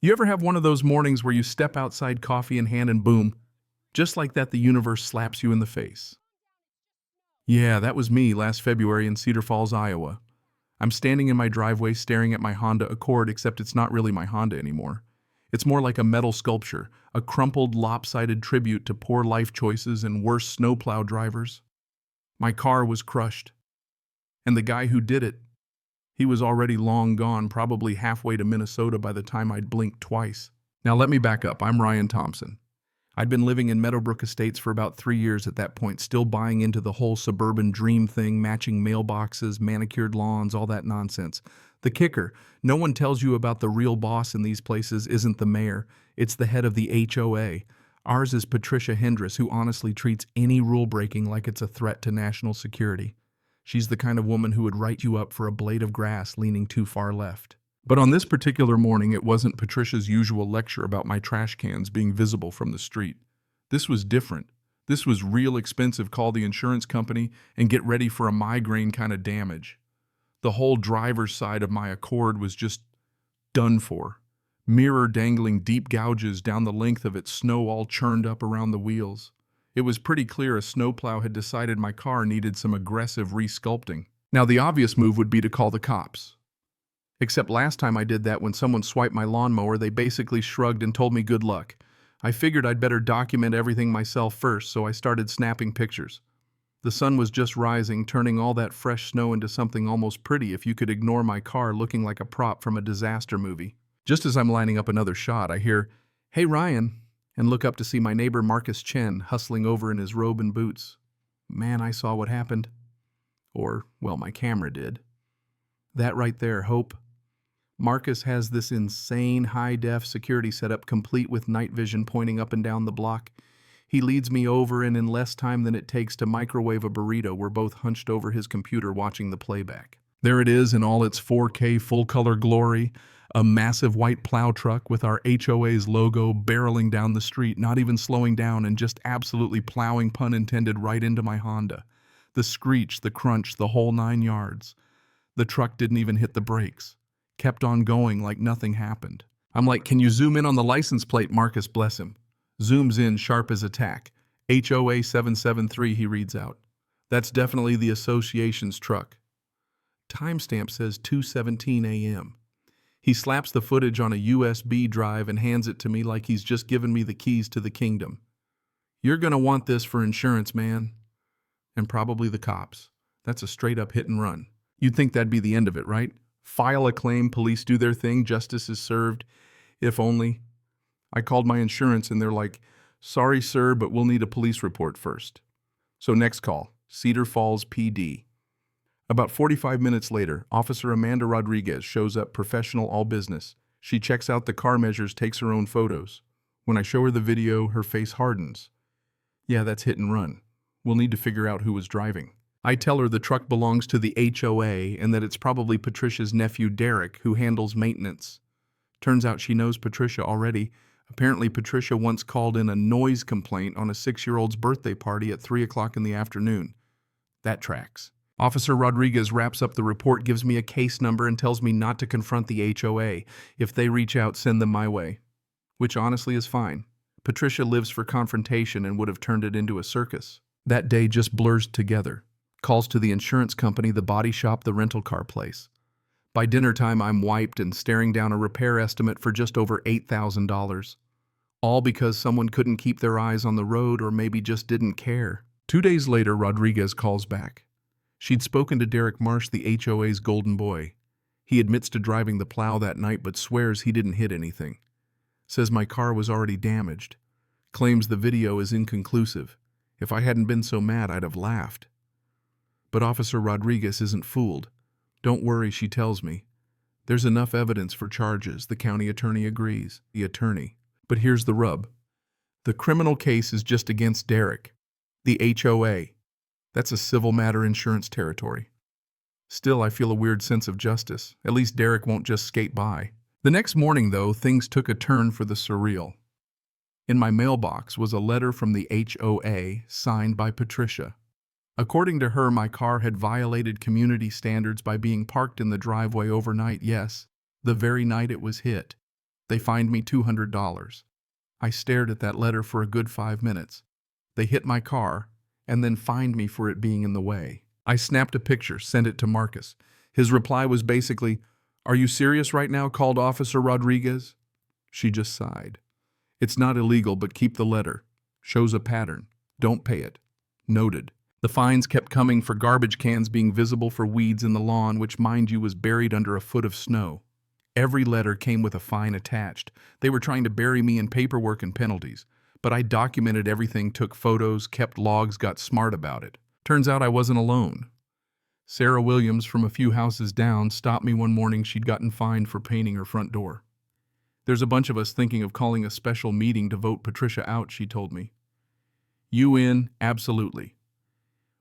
You ever have one of those mornings where you step outside, coffee in hand, and boom, just like that, the universe slaps you in the face? Yeah, that was me last February in Cedar Falls, Iowa. I'm standing in my driveway staring at my Honda Accord, except it's not really my Honda anymore. It's more like a metal sculpture, a crumpled, lopsided tribute to poor life choices and worse snowplow drivers. My car was crushed. And the guy who did it, he was already long gone, probably halfway to Minnesota by the time I'd blinked twice. Now let me back up. I'm Ryan Thompson. I'd been living in Meadowbrook Estates for about 3 years at that point, still buying into the whole suburban dream thing, matching mailboxes, manicured lawns, all that nonsense. The kicker, no one tells you about the real boss in these places isn't the mayor, it's the head of the HOA. Ours is Patricia Hendress, who honestly treats any rule breaking like it's a threat to national security. She's the kind of woman who would write you up for a blade of grass leaning too far left. But on this particular morning, it wasn't Patricia's usual lecture about my trash cans being visible from the street. This was different. This was real expensive. Call the insurance company and get ready for a migraine kind of damage. The whole driver's side of my Accord was just done for. Mirror dangling deep gouges down the length of it, snow all churned up around the wheels. It was pretty clear a snowplow had decided my car needed some aggressive resculpting. Now the obvious move would be to call the cops. Except last time I did that, when someone swiped my lawnmower, they basically shrugged and told me good luck. I figured I'd better document everything myself first, so I started snapping pictures. The sun was just rising, turning all that fresh snow into something almost pretty if you could ignore my car looking like a prop from a disaster movie. Just as I'm lining up another shot, I hear, "Hey Ryan," and look up to see my neighbor Marcus Chen hustling over in his robe and boots. Man, I saw what happened. Or, well, my camera did. That right there, Hope. Marcus has this insane high-def security setup complete with night vision pointing up and down the block. He leads me over, and in less time than it takes to microwave a burrito, we're both hunched over his computer watching the playback. There it is in all its 4K full-color glory, a massive white plow truck with our HOA's logo barreling down the street, not even slowing down and just absolutely plowing, pun intended, right into my Honda. The screech, the crunch, the whole 9 yards. The truck didn't even hit the brakes. Kept on going like nothing happened. I'm like, "Can you zoom in on the license plate?" Marcus, bless him, zooms in sharp as a tack. HOA 773, he reads out. That's definitely the association's truck. Timestamp says 2:17 a.m. He slaps the footage on a USB drive and hands it to me like he's just given me the keys to the kingdom. "You're gonna want this for insurance, man." And probably the cops. That's a straight-up hit and run. You'd think that'd be the end of it, right? File a claim, police do their thing, justice is served. If only. I called my insurance and they're like, "Sorry, sir, but we'll need a police report first." So next call, Cedar Falls PD. About 45 minutes later, Officer Amanda Rodriguez shows up, professional, all business. She checks out the car measures, takes her own photos. When I show her the video, her face hardens. Yeah, that's hit and run. We'll need to figure out who was driving. I tell her the truck belongs to the HOA and that it's probably Patricia's nephew Derek who handles maintenance. Turns out she knows Patricia already. Apparently Patricia once called in a noise complaint on a 6-year-old's birthday party at 3 o'clock in the afternoon. That tracks. Officer Rodriguez wraps up the report, gives me a case number, and tells me not to confront the HOA. If they reach out, send them my way. Which honestly is fine. Patricia lives for confrontation and would have turned it into a circus. That day just blurs together. Calls to the insurance company, the body shop, the rental car place. By dinner time, I'm wiped and staring down a repair estimate for just over $8,000. All because someone couldn't keep their eyes on the road or maybe just didn't care. 2 days later, Rodriguez calls back. She'd spoken to Derek Marsh, the HOA's golden boy. He admits to driving the plow that night but swears he didn't hit anything. Says my car was already damaged. Claims the video is inconclusive. If I hadn't been so mad, I'd have laughed. But Officer Rodriguez isn't fooled. "Don't worry," she tells me. "There's enough evidence for charges." The county attorney agrees. The attorney. But here's the rub. The criminal case is just against Derek. The HOA. That's a civil matter insurance territory. Still, I feel a weird sense of justice. At least Derek won't just skate by. The next morning, though, things took a turn for the surreal. In my mailbox was a letter from the HOA signed by Patricia. According to her, my car had violated community standards by being parked in the driveway overnight, yes, the very night it was hit. They fined me $200. I stared at that letter for a good 5 minutes. They hit my car and then fined me for it being in the way. I snapped a picture, sent it to Marcus. His reply was basically, "Are you serious right now? Called Officer Rodriguez?" She just sighed. "It's not illegal, but keep the letter. Shows a pattern. Don't pay it. Noted." The fines kept coming for garbage cans being visible for weeds in the lawn, which, mind you, was buried under a foot of snow. Every letter came with a fine attached. They were trying to bury me in paperwork and penalties. But I documented everything, took photos, kept logs, got smart about it. Turns out I wasn't alone. Sarah Williams from a few houses down stopped me one morning. She'd gotten fined for painting her front door. "There's a bunch of us thinking of calling a special meeting to vote Patricia out," she told me. "You in? Absolutely."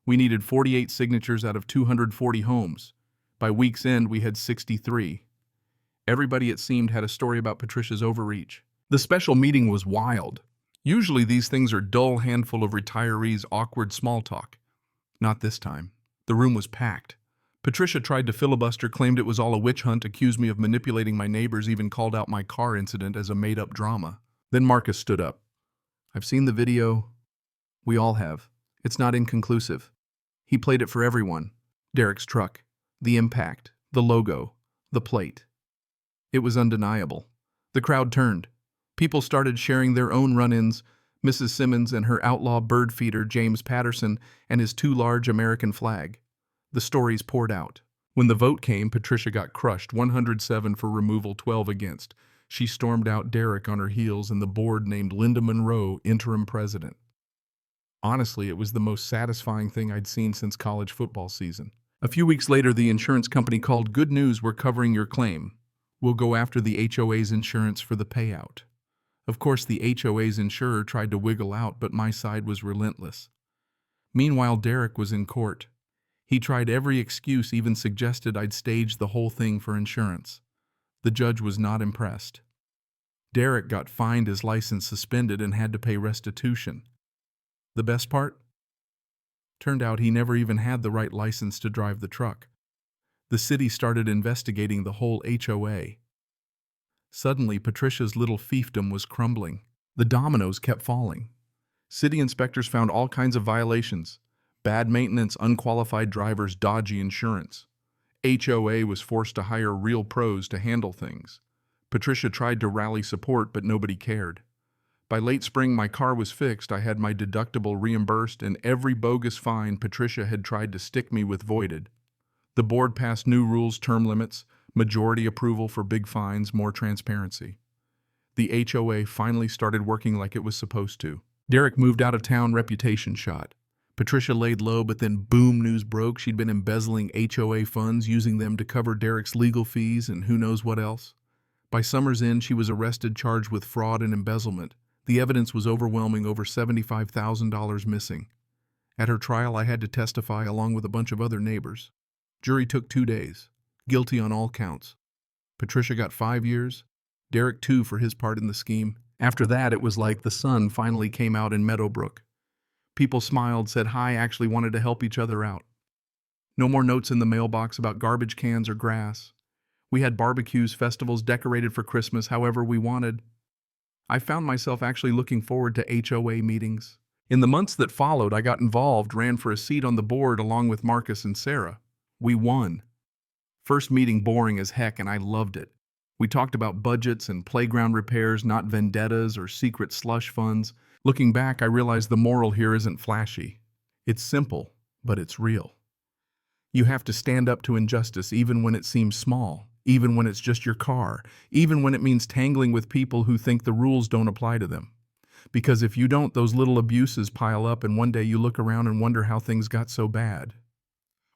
We needed 48 signatures out of 240 homes. By week's end, we had 63. Everybody, it seemed, had a story about Patricia's overreach. The special meeting was wild. Usually these things are dull handful of retirees, awkward small talk. Not this time. The room was packed. Patricia tried to filibuster, claimed it was all a witch hunt, accused me of manipulating my neighbors, even called out my car incident as a made-up drama. Then Marcus stood up. "I've seen the video. We all have. It's not inconclusive." He played it for everyone. Derek's truck, the impact, the logo, the plate. It was undeniable. The crowd turned. People started sharing their own run-ins, Mrs. Simmons and her outlaw bird feeder, James Patterson, and his too large American flag. The stories poured out. When the vote came, Patricia got crushed, 107 for removal, 12 against. She stormed out, Derek on her heels, and the board named Linda Monroe interim president. Honestly, it was the most satisfying thing I'd seen since college football season. A few weeks later, the insurance company called. "Good news, we're covering your claim. We'll go after the HOA's insurance for the payout." Of course, the HOA's insurer tried to wiggle out, but my side was relentless. Meanwhile, Derek was in court. He tried every excuse, even suggested I'd stage the whole thing for insurance. The judge was not impressed. Derek got fined, his license suspended, and had to pay restitution. The best part? Turned out he never even had the right license to drive the truck. The city started investigating the whole HOA. Suddenly, Patricia's little fiefdom was crumbling. The dominoes kept falling. City inspectors found all kinds of violations: bad maintenance, unqualified drivers, dodgy insurance. HOA was forced to hire real pros to handle things. Patricia tried to rally support, but nobody cared. By late spring, my car was fixed, I had my deductible reimbursed, and every bogus fine Patricia had tried to stick me with voided. The board passed new rules, term limits, majority approval for big fines, more transparency. The HOA finally started working like it was supposed to. Derek moved out of town, reputation shot. Patricia laid low, but then boom, news broke. She'd been embezzling HOA funds, using them to cover Derek's legal fees and who knows what else. By summer's end, she was arrested, charged with fraud and embezzlement. The evidence was overwhelming, over $75,000 missing. At her trial, I had to testify along with a bunch of other neighbors. Jury took 2 days. Guilty on all counts. Patricia got 5 years, Derek 2 for his part in the scheme. After that, it was like the sun finally came out in Meadowbrook. People smiled, said hi, actually wanted to help each other out. No more notes in the mailbox about garbage cans or grass. We had barbecues, festivals, decorated for Christmas however we wanted. I found myself actually looking forward to HOA meetings. In the months that followed, I got involved, ran for a seat on the board along with Marcus and Sarah. We won. First meeting boring as heck, and I loved it. We talked about budgets and playground repairs, not vendettas or secret slush funds. Looking back, I realized the moral here isn't flashy. It's simple, but it's real. You have to stand up to injustice even when it seems small, even when it's just your car, even when it means tangling with people who think the rules don't apply to them. Because if you don't, those little abuses pile up, and one day you look around and wonder how things got so bad.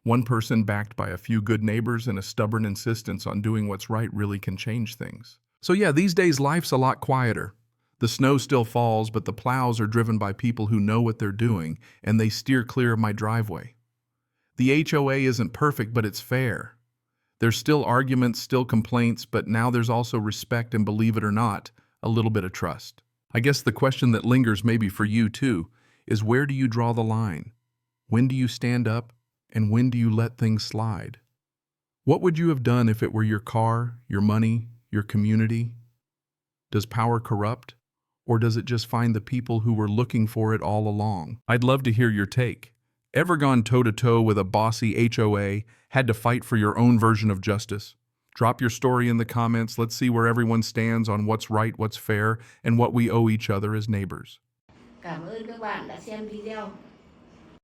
One person backed by a few good neighbors and a stubborn insistence on doing what's right really can change things. So yeah, these days life's a lot quieter. The snow still falls, but the plows are driven by people who know what they're doing, and they steer clear of my driveway. The HOA isn't perfect, but it's fair. There's still arguments, still complaints, but now there's also respect and, believe it or not, a little bit of trust. I guess the question that lingers, maybe for you too, is where do you draw the line? When do you stand up, and when do you let things slide? What would you have done if it were your car, your money, your community? Does power corrupt? Or does it just find the people who were looking for it all along? I'd love to hear your take. Ever gone toe-to-toe with a bossy HOA, had to fight for your own version of justice? Drop your story in the comments. Let's see where everyone stands on what's right, what's fair, and what we owe each other as neighbors. Cảm ơn các bạn đã xem video.